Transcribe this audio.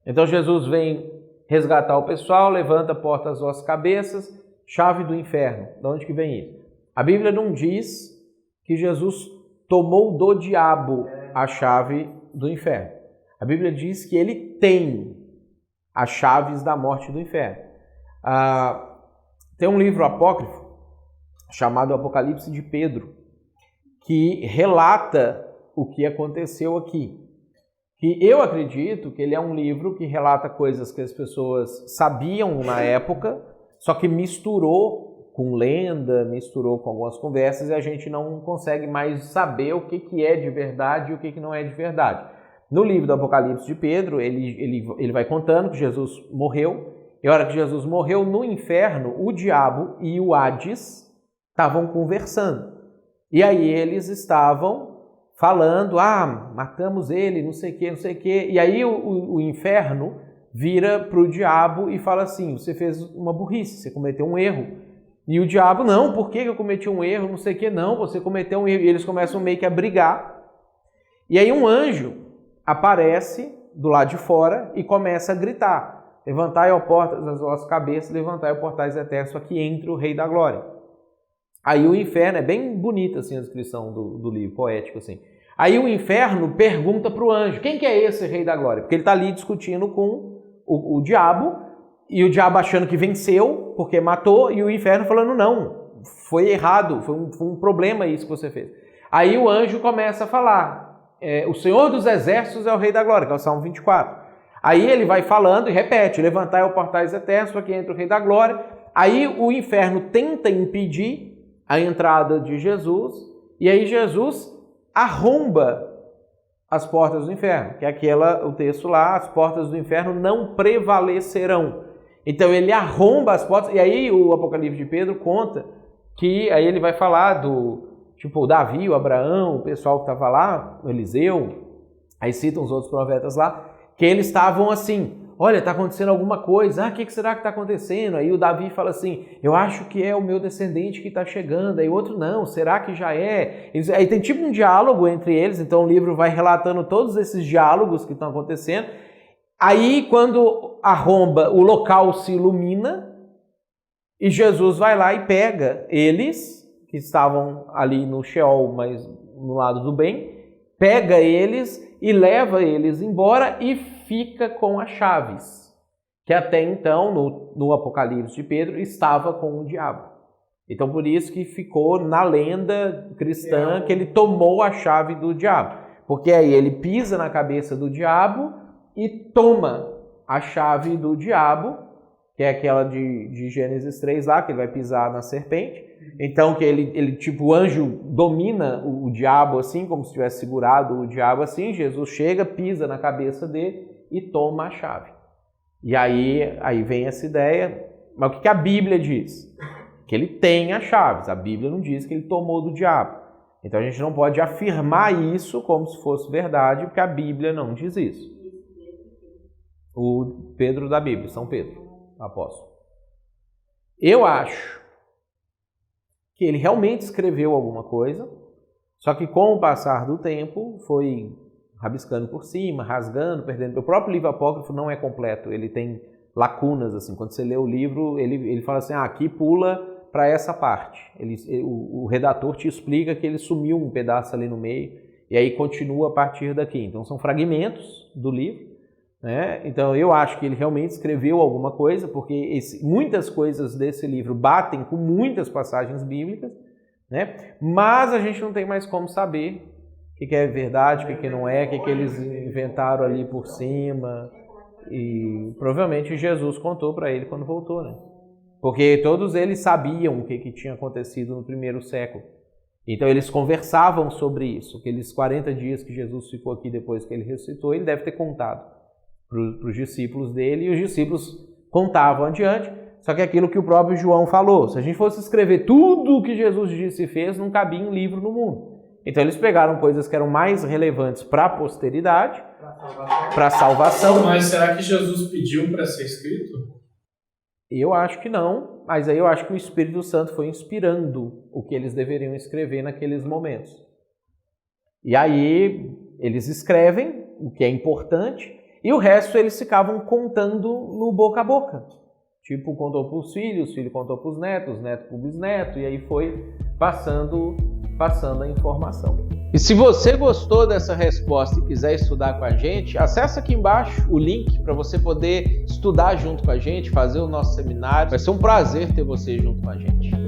Então Jesus vem resgatar o pessoal, levanta a porta às vossas cabeças, chave do inferno. De onde que vem isso? A Bíblia não diz que Jesus tomou do diabo a chave do inferno. A Bíblia diz que ele tem as chaves da morte do inferno. Tem um livro apócrifo chamado Apocalipse de Pedro, que relata o que aconteceu aqui. Que eu acredito que ele é um livro que relata coisas que as pessoas sabiam na época, só que misturou com lenda, misturou com algumas conversas e a gente não consegue mais saber o que é de verdade e o que não é de verdade. No livro do Apocalipse de Pedro, ele vai contando que Jesus morreu, e a hora que Jesus morreu no inferno, o diabo e o Hades estavam conversando. E aí eles estavam falando, matamos ele, não sei o que, não sei o que. E aí o inferno vira para o diabo e fala assim, você fez uma burrice, você cometeu um erro. E o diabo, não, por que eu cometi um erro, não sei o que, não, você cometeu um erro. E eles começam meio que a brigar. E aí um anjo aparece do lado de fora e começa a gritar, levantai, ó portas, as vossas cabeças, levantai, ó portais eternos, aqui entra o Rei da Glória. Aí o inferno, é bem bonita assim a descrição do livro, poético assim. Aí o inferno pergunta para o anjo, quem que é esse Rei da Glória? Porque ele está ali discutindo com o diabo, e o diabo achando que venceu, porque matou, e o inferno falando, não, foi errado, foi um problema isso que você fez. Aí o anjo começa a falar, o Senhor dos Exércitos é o Rei da Glória, que é o Salmo 24. Aí ele vai falando e repete, levantai os portais eternos, aqui entra o Rei da Glória. Aí o inferno tenta impedir a entrada de Jesus, e aí Jesus arromba as portas do inferno, que é o texto lá, as portas do inferno não prevalecerão. Então ele arromba as portas, e aí o Apocalipse de Pedro conta que aí ele vai falar o Davi, o Abraão, o pessoal que estava lá, o Eliseu, aí citam os outros profetas lá, que eles estavam assim, olha, está acontecendo alguma coisa, o que será que está acontecendo? Aí o Davi fala assim, eu acho que é o meu descendente que está chegando, aí o outro não, será que já é? Aí tem tipo um diálogo entre eles, então o livro vai relatando todos esses diálogos que estão acontecendo. Aí quando arromba, o local se ilumina e Jesus vai lá e pega eles, que estavam ali no Sheol, mas no lado do bem, pega eles e leva eles embora e fica com as chaves, que até então, no Apocalipse de Pedro, estava com o diabo. Então, por isso que ficou na lenda cristã que ele tomou a chave do diabo. Porque aí ele pisa na cabeça do diabo e toma a chave do diabo, que é aquela de Gênesis 3 lá, que ele vai pisar na serpente. Então, que ele tipo, o anjo domina o diabo assim, como se tivesse segurado o diabo assim. Jesus chega, pisa na cabeça dele e toma a chave. E aí vem essa ideia, mas o que a Bíblia diz? Que ele tem as chaves. A Bíblia não diz que ele tomou do diabo. Então a gente não pode afirmar isso como se fosse verdade, porque a Bíblia não diz isso. O Pedro da Bíblia, São Pedro, apóstolo. Eu acho que ele realmente escreveu alguma coisa, só que com o passar do tempo foi rabiscando por cima, rasgando, perdendo. O próprio livro apócrifo não é completo, ele tem lacunas, assim. Quando você lê o livro, ele fala assim, aqui pula para essa parte. O redator te explica que ele sumiu um pedaço ali no meio, e aí continua a partir daqui. Então são fragmentos do livro, né? Então eu acho que ele realmente escreveu alguma coisa, porque muitas coisas desse livro batem com muitas passagens bíblicas, né? Mas a gente não tem mais como saber o que é verdade, o que não é, o que eles inventaram ali por cima. E provavelmente Jesus contou para ele quando voltou, né? Porque todos eles sabiam o que tinha acontecido no primeiro século. Então eles conversavam sobre isso. Aqueles 40 dias que Jesus ficou aqui depois que ele ressuscitou, ele deve ter contado para os discípulos dele, e os discípulos contavam adiante. Só que é aquilo que o próprio João falou, se a gente fosse escrever tudo o que Jesus disse e fez, não cabia um livro no mundo. Então eles pegaram coisas que eram mais relevantes para a posteridade, para a salvação. Mas será que Jesus pediu para ser escrito? Eu acho que não, mas aí eu acho que o Espírito Santo foi inspirando o que eles deveriam escrever naqueles momentos. E aí eles escrevem o que é importante, E o resto eles ficavam contando no boca a boca. Tipo, contou para os filhos, o filho contou para os netos, neto para o bisneto, e aí foi passando a informação. E se você gostou dessa resposta e quiser estudar com a gente, acessa aqui embaixo o link para você poder estudar junto com a gente, fazer o nosso seminário. Vai ser um prazer ter você junto com a gente.